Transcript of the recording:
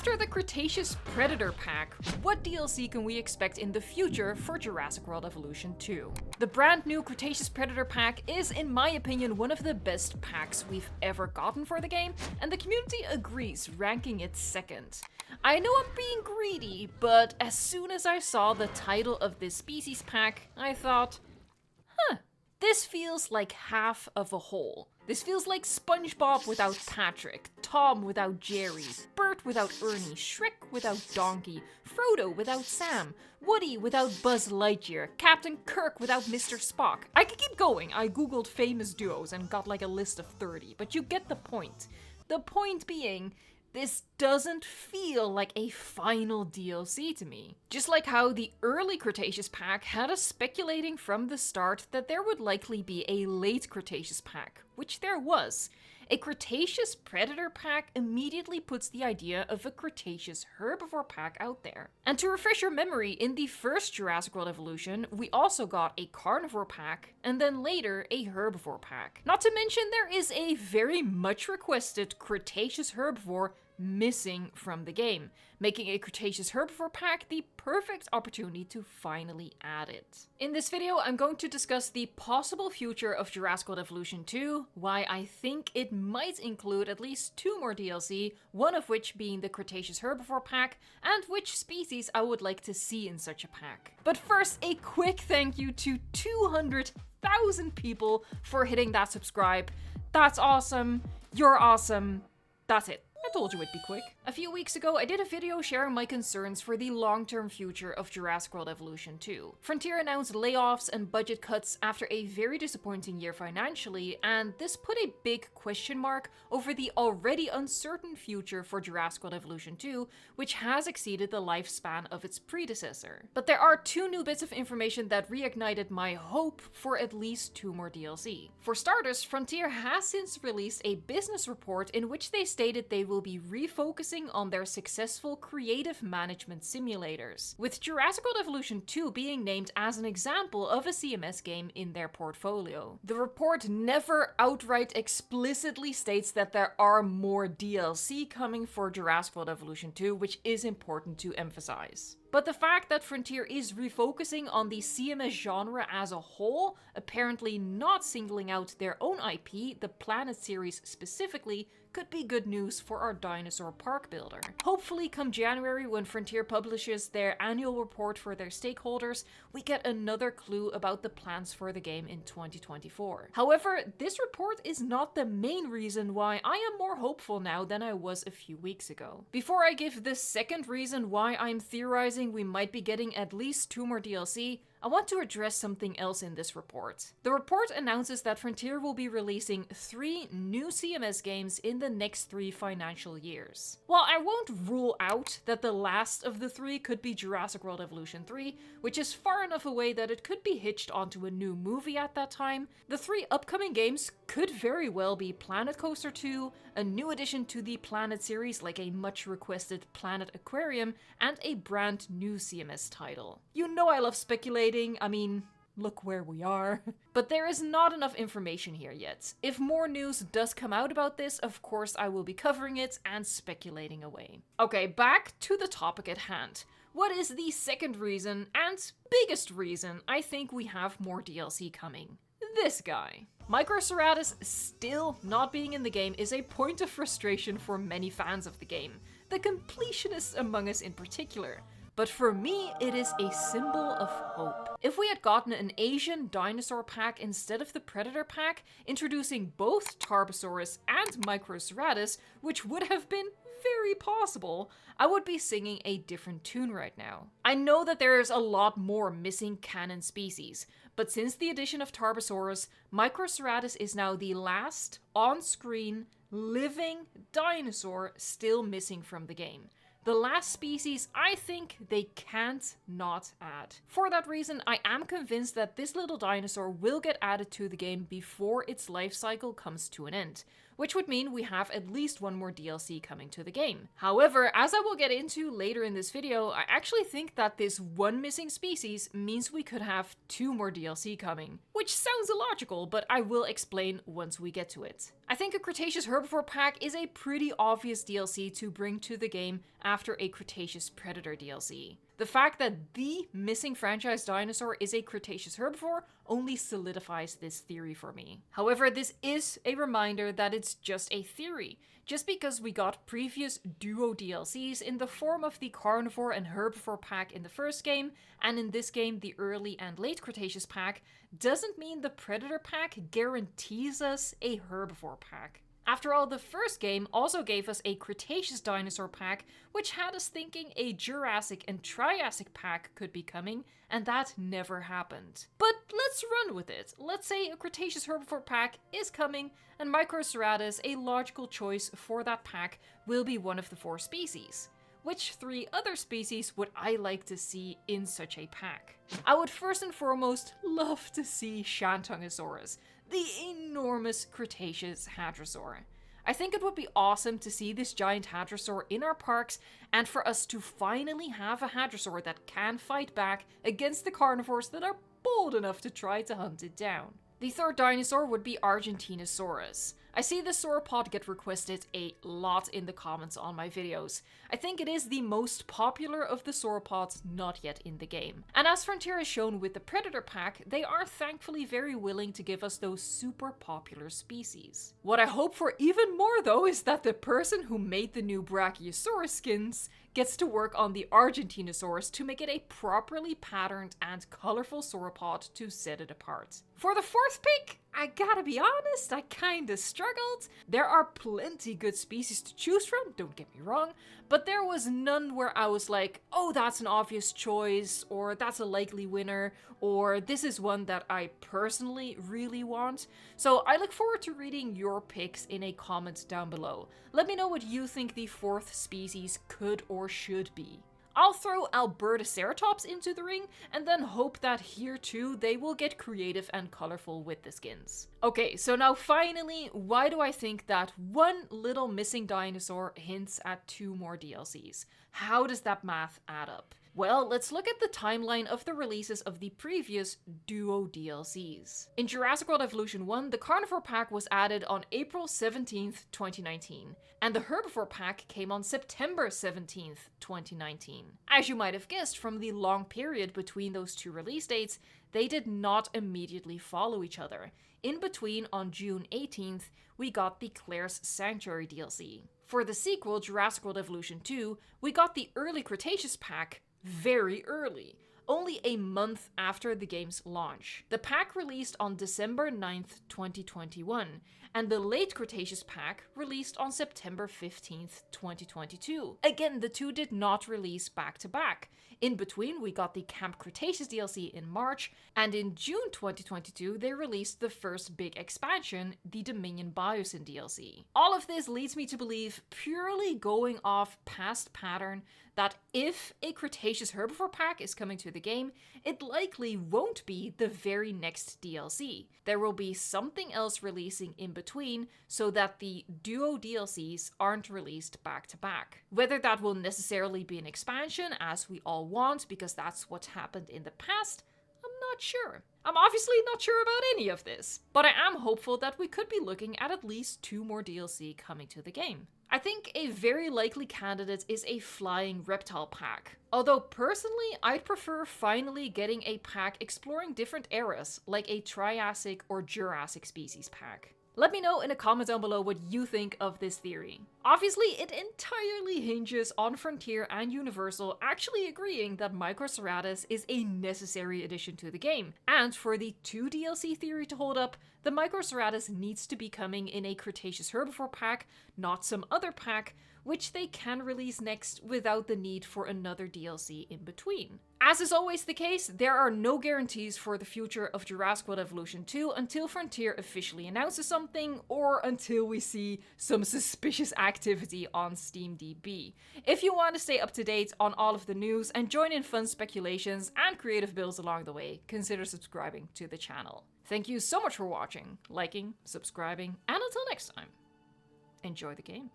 After the Cretaceous Predator pack, what DLC can we expect in the future for Jurassic World Evolution 2? The brand new Cretaceous Predator pack is, in my opinion, one of the best packs we've ever gotten for the game, and the community agrees, ranking it second. I know I'm being greedy, but as soon as I saw the title of this species pack, I thought, this feels like half of a whole. This feels like SpongeBob without Patrick, Tom without Jerry, Bert without Ernie, Shrek without Donkey, Frodo without Sam, Woody without Buzz Lightyear, Captain Kirk without Mr. Spock. I could keep going. I googled famous duos and got like a list of 30, but you get the point. The point being, this doesn't feel like a final DLC to me. Just like how the early Cretaceous pack had us speculating from the start that there would likely be a late Cretaceous pack, which there was. A Cretaceous Predator pack immediately puts the idea of a Cretaceous Herbivore pack out there. And to refresh your memory, in the first Jurassic World Evolution, we also got a Carnivore pack, and then later a Herbivore pack. Not to mention there is a very much requested Cretaceous Herbivore missing from the game, making a Cretaceous Herbivore pack the perfect opportunity to finally add it. In this video, I'm going to discuss the possible future of Jurassic World Evolution 2, why I think it might include at least 2 more DLC, one of which being the Cretaceous Herbivore pack, and which species I would like to see in such a pack. But first, a quick thank you to 200,000 people for hitting that subscribe. That's awesome. You're awesome. That's it. I told you it'd be quick. A few weeks ago, I did a video sharing my concerns for the long-term future of Jurassic World Evolution 2. Frontier announced layoffs and budget cuts after a very disappointing year financially, and this put a big question mark over the already uncertain future for Jurassic World Evolution 2, which has exceeded the lifespan of its predecessor. But there are 2 new bits of information that reignited my hope for at least 2 more DLC. For starters, Frontier has since released a business report in which they stated they will be refocusing on their successful creative management simulators, with Jurassic World Evolution 2 being named as an example of a CMS game in their portfolio. The report never outright explicitly states that there are more DLC coming for Jurassic World Evolution 2, which is important to emphasize. But the fact that Frontier is refocusing on the CMS genre as a whole, apparently not singling out their own IP, the Planet series specifically, could be good news for our dinosaur park builder. Hopefully come January, when Frontier publishes their annual report for their stakeholders, we get another clue about the plans for the game in 2024. However, this report is not the main reason why I am more hopeful now than I was a few weeks ago. Before I give the second reason why I'm theorizing we might be getting at least 2 more DLC, I want to address something else in this report. The report announces that Frontier will be releasing 3 new CMS games in the next 3 financial years. While I won't rule out that the last of the 3 could be Jurassic World Evolution 3, which is far enough away that it could be hitched onto a new movie at that time, the 3 upcoming games could very well be Planet Coaster 2, a new addition to the Planet series like a much requested Planet Aquarium, and a brand new CMS title. You know I love speculating. I mean, look where we are. But there is not enough information here yet. If more news does come out about this, of course I will be covering it and speculating away. Okay, back to the topic at hand. What is the second reason, and biggest reason, I think we have more DLC coming? This guy. Microceratus still not being in the game is a point of frustration for many fans of the game, the completionists among us in particular. But for me, it is a symbol of hope. If we had gotten an Asian dinosaur pack instead of the Predator pack, introducing both Tarbosaurus and Microceratus, which would have been very possible, I would be singing a different tune right now. I know that there's a lot more missing canon species, but since the addition of Tarbosaurus, Microceratus is now the last on-screen living dinosaur still missing from the game. The last species I think they can't not add. For that reason, I am convinced that this little dinosaur will get added to the game before its life cycle comes to an end, which would mean we have at least 1 more DLC coming to the game. However, as I will get into later in this video, I actually think that this 1 missing species means we could have 2 more DLC coming, which sounds illogical, but I will explain once we get to it. I think a Cretaceous Herbivore pack is a pretty obvious DLC to bring to the game after a Cretaceous Predator DLC. The fact that the missing franchise dinosaur is a Cretaceous herbivore only solidifies this theory for me. However, this is a reminder that it's just a theory. Just because we got previous duo DLCs in the form of the Carnivore and Herbivore pack in the first game, and in this game the early and late Cretaceous pack, doesn't mean the Predator pack guarantees us a Herbivore pack. After all, the first game also gave us a Cretaceous dinosaur pack, which had us thinking a Jurassic and Triassic pack could be coming, and that never happened. But let's run with it. Let's say a Cretaceous herbivore pack is coming, and Microceratus, a logical choice for that pack, will be one of the 4 species. Which 3 other species would I like to see in such a pack? I would first and foremost love to see Shantungosaurus, the enormous Cretaceous hadrosaur. I think it would be awesome to see this giant hadrosaur in our parks, and for us to finally have a hadrosaur that can fight back against the carnivores that are bold enough to try to hunt it down. The third dinosaur would be Argentinosaurus. I see the sauropod get requested a lot in the comments on my videos. I think it is the most popular of the sauropods not yet in the game. And as Frontier has shown with the Predator pack, they are thankfully very willing to give us those super popular species. What I hope for even more though is that the person who made the new Brachiosaurus skins gets to work on the Argentinosaurus to make it a properly patterned and colorful sauropod to set it apart. For the fourth pick, I gotta be honest, I kinda struggled. There are plenty good species to choose from, don't get me wrong, but there was none where I was like, oh, that's an obvious choice, or that's a likely winner, or this is one that I personally really want. So I look forward to reading your picks in a comment down below. Let me know what you think the 4th species could or should be. I'll throw Albertaceratops into the ring, and then hope that here too they will get creative and colorful with the skins. Okay, so now finally, why do I think that one little missing dinosaur hints at 2 more DLCs? How does that math add up? Well, let's look at the timeline of the releases of the previous duo DLCs. In Jurassic World Evolution 1, the Carnivore pack was added on April 17th, 2019, and the Herbivore pack came on September 17th, 2019. As you might have guessed from the long period between those 2 release dates, they did not immediately follow each other. In between, on June 18th, we got the Claire's Sanctuary DLC. For the sequel, Jurassic World Evolution 2, we got the early Cretaceous pack very early, only a month after the game's launch. The pack released on December 9th, 2021, and the late Cretaceous pack released on September 15th, 2022. Again, the 2 did not release back to back. In between, we got the Camp Cretaceous DLC in March, and in June 2022, they released the first big expansion, the Dominion Biosyn DLC. All of this leads me to believe, purely going off past pattern, that if a Cretaceous Herbivore pack is coming to the game, it likely won't be the very next DLC. There will be something else releasing in between so that the duo DLCs aren't released back to back. Whether that will necessarily be an expansion, as we all want, because that's what happened in the past, I'm not sure. I'm obviously not sure about any of this, but I am hopeful that we could be looking at least 2 more DLC coming to the game. I think a very likely candidate is a flying reptile pack. Although personally, I'd prefer finally getting a pack exploring different eras, like a Triassic or Jurassic species pack. Let me know in a comment down below what you think of this theory. Obviously, it entirely hinges on Frontier and Universal actually agreeing that Microceratus is a necessary addition to the game. And for the 2 DLC theory to hold up, the Microceratus needs to be coming in a Cretaceous Herbivore pack, not some other pack, which they can release next without the need for another DLC in between. As is always the case, there are no guarantees for the future of Jurassic World Evolution 2 until Frontier officially announces something, or until we see some suspicious activity on SteamDB. If you want to stay up to date on all of the news and join in fun speculations and creative builds along the way, consider subscribing to the channel. Thank you so much for watching, liking, subscribing, and until next time, enjoy the game.